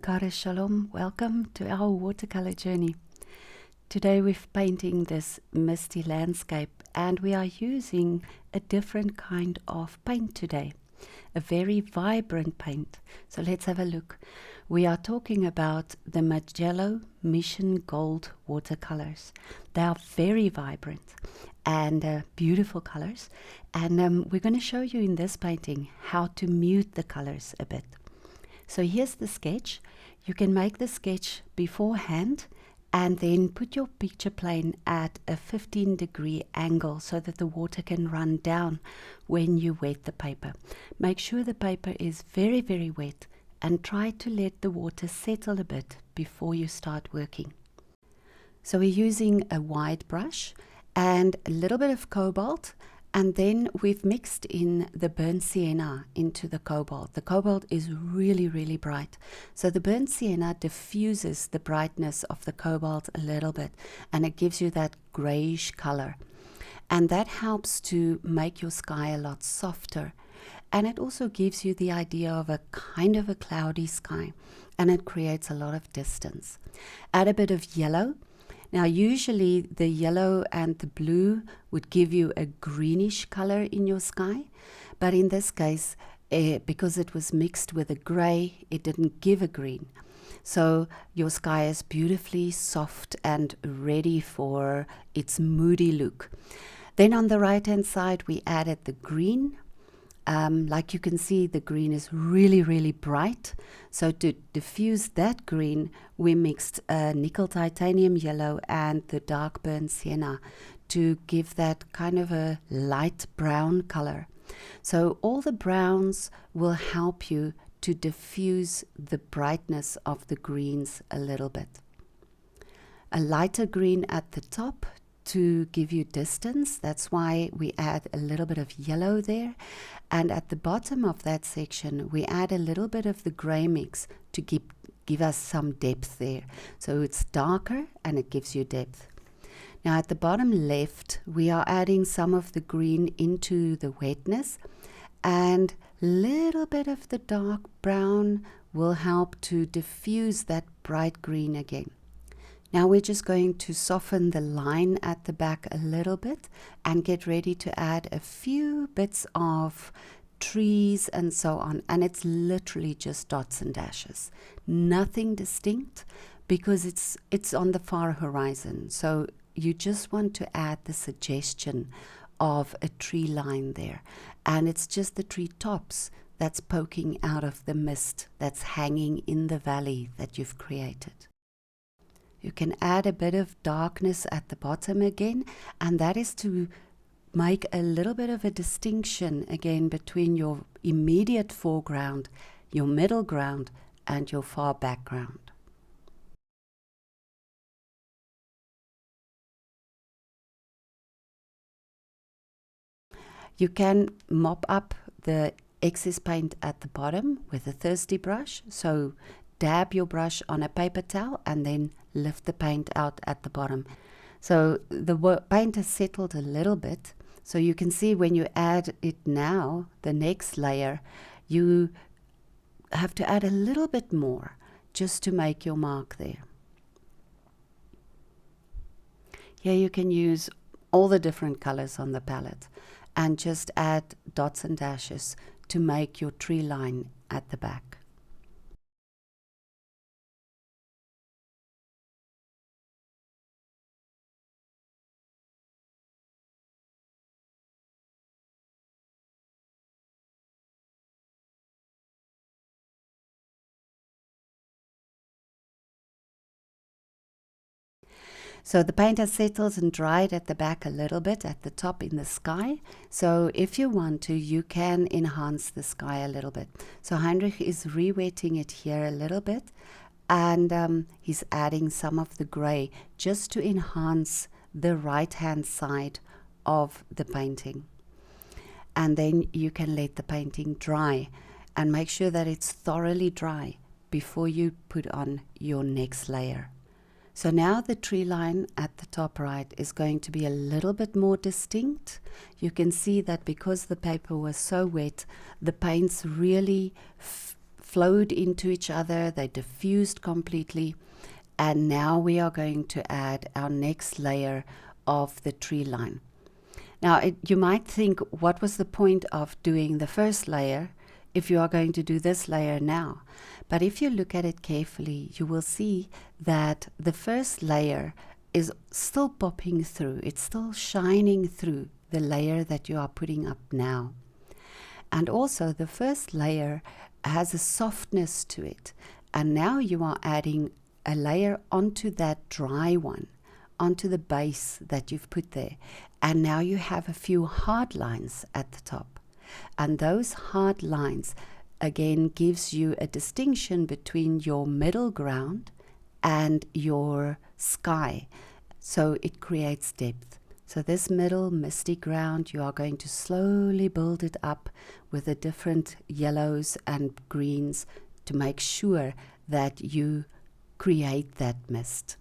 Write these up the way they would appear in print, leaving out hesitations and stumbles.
Kara Shalom, welcome to our watercolor journey. Today we're painting this misty landscape and we are using a different kind of paint today, a very vibrant paint. So let's have a look. We are talking about the Mijello Mission Gold watercolors. They are very vibrant and beautiful colors, and we're going to show you in this painting how to mute the colors a bit. So here's the sketch. You can make the sketch beforehand and then put your picture plane at a 15-degree angle so that the water can run down when you wet the paper. Make sure the paper is very, very wet and try to let the water settle a bit before you start working. So we're using a wide brush and a little bit of cobalt, and then we've mixed in the burnt sienna into the cobalt. The cobalt is really, really bright. So the burnt sienna diffuses the brightness of the cobalt a little bit, and it gives you that grayish color. And that helps to make your sky a lot softer. And it also gives you the idea of a kind of a cloudy sky, and it creates a lot of distance. Add a bit of yellow. Now usually the yellow and the blue would give you a greenish color in your sky, but in this case, because it was mixed with a gray, it didn't give a green. So your sky is beautifully soft and ready for its moody look. Then on the right hand side we added the green. Like you can see, the green is really, really bright. So to diffuse that green, we mixed nickel titanium yellow and the dark burnt sienna to give that kind of a light brown color. So all the browns will help you to diffuse the brightness of the greens a little bit. A lighter green at the top to give you distance. That's why we add a little bit of yellow there. And at the bottom of that section, we add a little bit of the gray mix to give us some depth there. So it's darker and it gives you depth. Now at the bottom left, we are adding some of the green into the wetness, and a little bit of the dark brown will help to diffuse that bright green again. Now we're just going to soften the line at the back a little bit and get ready to add a few bits of trees and so on. And it's literally just dots and dashes. Nothing distinct because it's on the far horizon. So you just want to add the suggestion of a tree line there. And it's just the tree tops that's poking out of the mist that's hanging in the valley that you've created. You can add a bit of darkness at the bottom again, and that is to make a little bit of a distinction again between your immediate foreground, your middle ground, and your far background. You can mop up the excess paint at the bottom with a thirsty brush. So dab your brush on a paper towel and then lift the paint out at the bottom. So the paint has settled a little bit. So you can see when you add it now, the next layer, you have to add a little bit more just to make your mark there. Here you can use all the different colors on the palette and just add dots and dashes to make your tree line at the back. So the paint has settled and dried at the back a little bit, at the top in the sky. So if you want to, you can enhance the sky a little bit. So Heinrich is re-wetting it here a little bit, and he's adding some of the gray just to enhance the right-hand side of the painting. And then you can let the painting dry and make sure that it's thoroughly dry before you put on your next layer. So now the tree line at the top right is going to be a little bit more distinct. You can see that because the paper was so wet, the paints really flowed into each other, they diffused completely, and now we are going to add our next layer of the tree line. Now you might think, what was the point of doing the first layer if you are going to do this layer now? But if you look at it carefully, you will see that the first layer is still popping through. It's still shining through the layer that you are putting up now. And also the first layer has a softness to it. And now you are adding a layer onto that dry one, onto the base that you've put there. And now you have a few hard lines at the top. And those hard lines again gives you a distinction between your middle ground and your sky. So it creates depth. So this middle misty ground, you are going to slowly build it up with the different yellows and greens to make sure that you create that mist.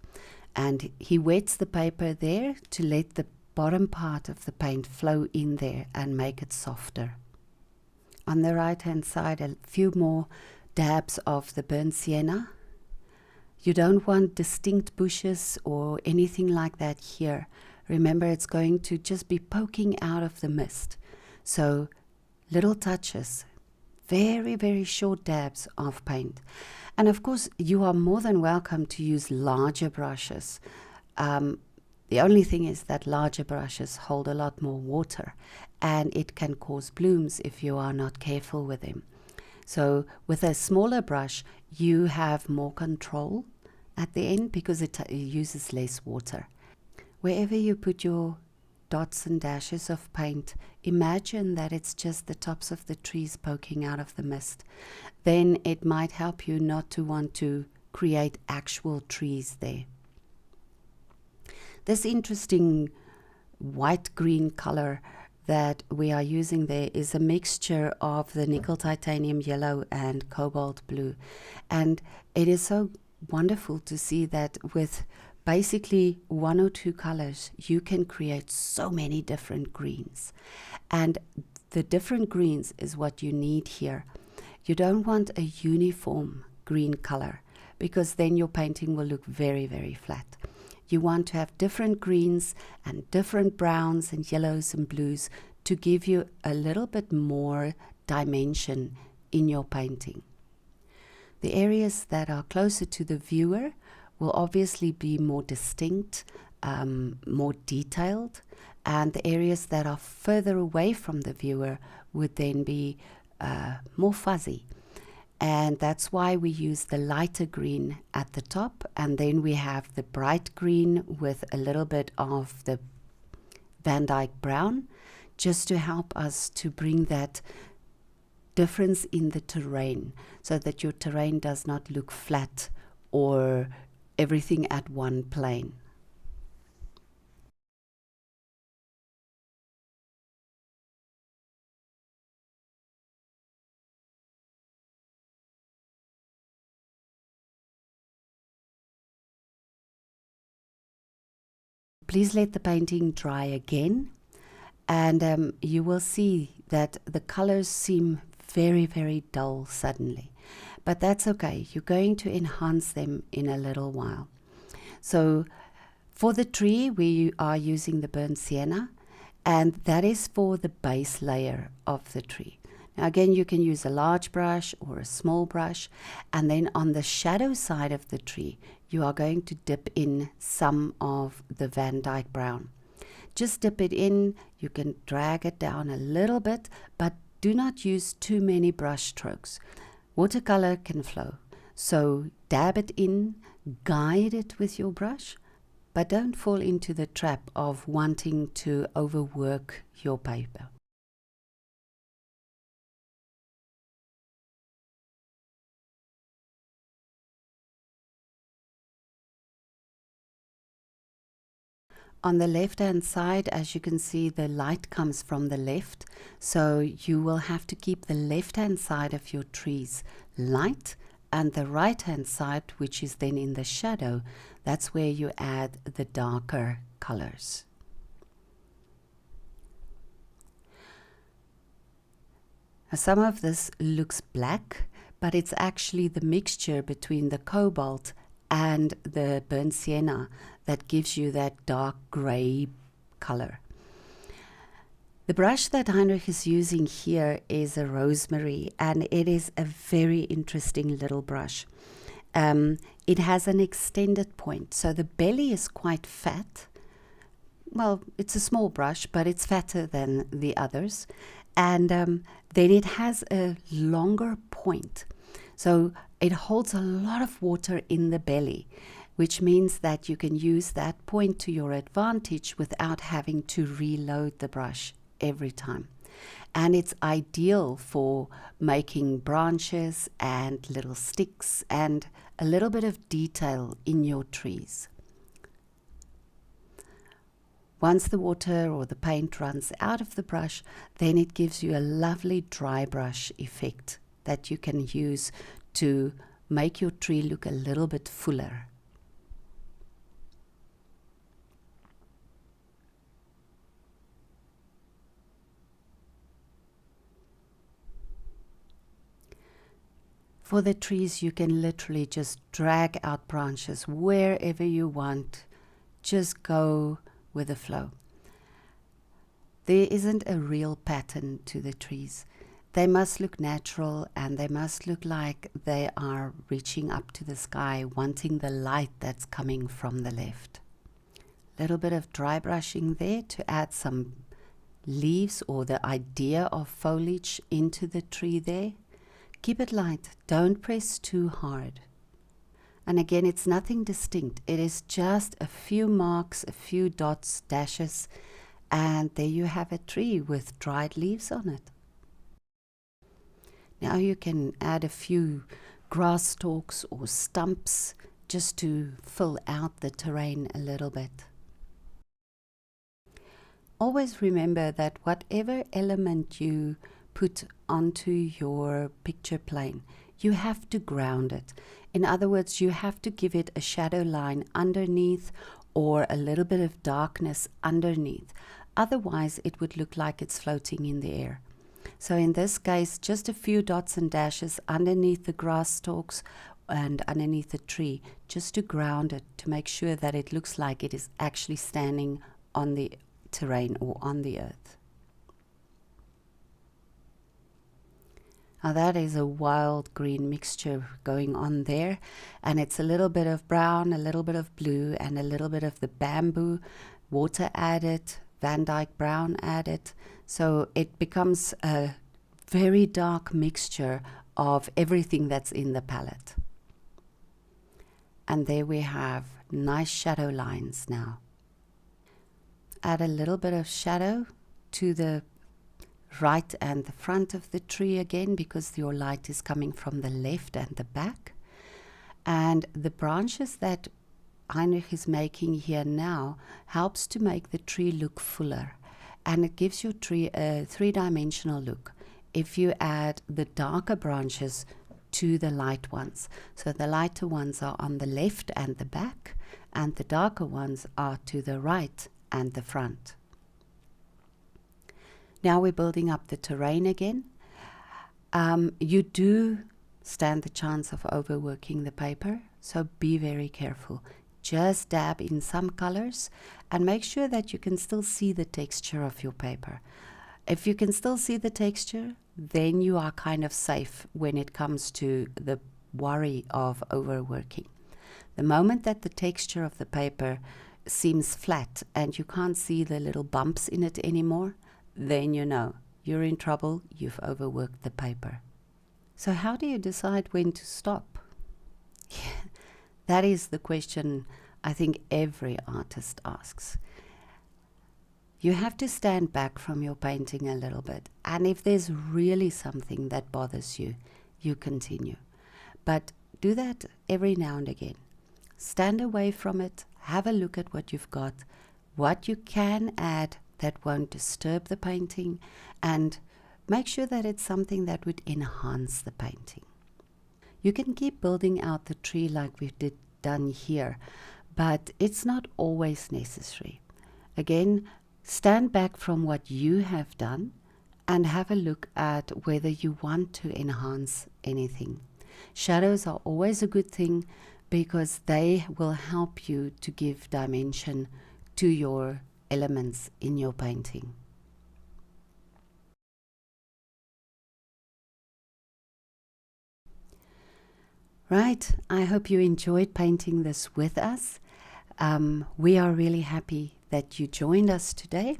And he wets the paper there to let the bottom part of the paint flow in there and make it softer. On the right hand side, a few more dabs of the burnt sienna. You don't want distinct bushes or anything like that here. Remember, it's going to just be poking out of the mist. So little touches, very, very short dabs of paint. And of course, you are more than welcome to use larger brushes. The only thing is that larger brushes hold a lot more water, and it can cause blooms if you are not careful with them. So with a smaller brush, you have more control at the end because it uses less water. Wherever you put your dots and dashes of paint, imagine that it's just the tops of the trees poking out of the mist. Then it might help you not to want to create actual trees there. This interesting white-green color that we are using there is a mixture of the nickel titanium yellow and cobalt blue. And it is so wonderful to see that with basically one or two colors, you can create so many different greens. And the different greens is what you need here. You don't want a uniform green color because then your painting will look very, very flat. You want to have different greens and different browns and yellows and blues to give you a little bit more dimension in your painting. The areas that are closer to the viewer will obviously be more distinct, more detailed, and the areas that are further away from the viewer would then be more fuzzy. And that's why we use the lighter green at the top, and then we have the bright green with a little bit of the Dyke Brown, just to help us to bring that difference in the terrain, so that your terrain does not look flat or everything at one plane. Please let the painting dry again, and you will see that the colors seem very, very dull suddenly. But that's okay. You're going to enhance them in a little while. So for the tree, we are using the burnt sienna, and that is for the base layer of the tree. Now again, you can use a large brush or a small brush, and then on the shadow side of the tree, you are going to dip in some of the Dyke Brown. Just dip it in. You can drag it down a little bit, but do not use too many brush strokes. Watercolor can flow, so dab it in, guide it with your brush, but don't fall into the trap of wanting to overwork your paper. On the left hand side, as you can see, the light comes from the left, so you will have to keep the left hand side of your trees light, and the right hand side, which is then in the shadow, that's where you add the darker colors. Now, some of this looks black, but it's actually the mixture between the cobalt and the burnt sienna that gives you that dark gray color. The brush that Heinrich is using here is a Rosemary, and it is a very interesting little brush. It has an extended point, so the belly is quite fat. Well, it's a small brush, but it's fatter than the others. And then it has a longer point. So it holds a lot of water in the belly, which means that you can use that point to your advantage without having to reload the brush every time. And it's ideal for making branches and little sticks and a little bit of detail in your trees. Once the water or the paint runs out of the brush, then it gives you a lovely dry brush effect that you can use to make your tree look a little bit fuller. For the trees, you can literally just drag out branches wherever you want. Just go with the flow. There isn't a real pattern to the trees. They must look natural, and they must look like they are reaching up to the sky, wanting the light that's coming from the left. Little bit of dry brushing there to add some leaves or the idea of foliage into the tree there. Keep it light, don't press too hard. And again, it's nothing distinct. It is just a few marks, a few dots, dashes, and there you have a tree with dried leaves on it. Now you can add a few grass stalks or stumps just to fill out the terrain a little bit. Always remember that whatever element you put onto your picture plane, you have to ground it. In other words, you have to give it a shadow line underneath or a little bit of darkness underneath. Otherwise, it would look like it's floating in the air. So in this case, just a few dots and dashes underneath the grass stalks and underneath the tree, just to ground it, to make sure that it looks like it is actually standing on the terrain or on the earth. Now that is a wild green mixture going on there, and it's a little bit of brown, a little bit of blue, and a little bit of the bamboo, water added, Dyke Brown added, so it becomes a very dark mixture of everything that's in the palette. And there we have nice shadow lines now. Add a little bit of shadow to the right and the front of the tree again, because your light is coming from the left and the back. And the branches that Heinrich is making here now helps to make the tree look fuller, and it gives your tree a three-dimensional look if you add the darker branches to the light ones. So the lighter ones are on the left and the back, and the darker ones are to the right and the front. Now we're building up the terrain again. You do stand the chance of overworking the paper, so be very careful. Just dab in some colors and make sure that you can still see the texture of your paper. If you can still see the texture, then you are kind of safe when it comes to the worry of overworking. The moment that the texture of the paper seems flat and you can't see the little bumps in it anymore, then you know you're in trouble, you've overworked the paper. So how do you decide when to stop? That is the question I think every artist asks. You have to stand back from your painting a little bit, and if there's really something that bothers you, you continue. But do that every now and again. Stand away from it, have a look at what you've got, what you can add that won't disturb the painting, and make sure that it's something that would enhance the painting. You can keep building out the tree like we've done here, but it's not always necessary. Again, stand back from what you have done and have a look at whether you want to enhance anything. Shadows are always a good thing because they will help you to give dimension to your elements in your painting. Right, I hope you enjoyed painting this with us. We are really happy that you joined us today.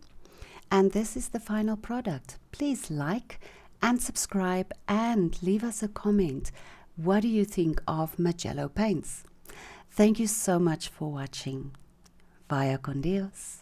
And this is the final product. Please like and subscribe and leave us a comment. What do you think of Mijello paints? Thank you so much for watching. Vaya con Dios.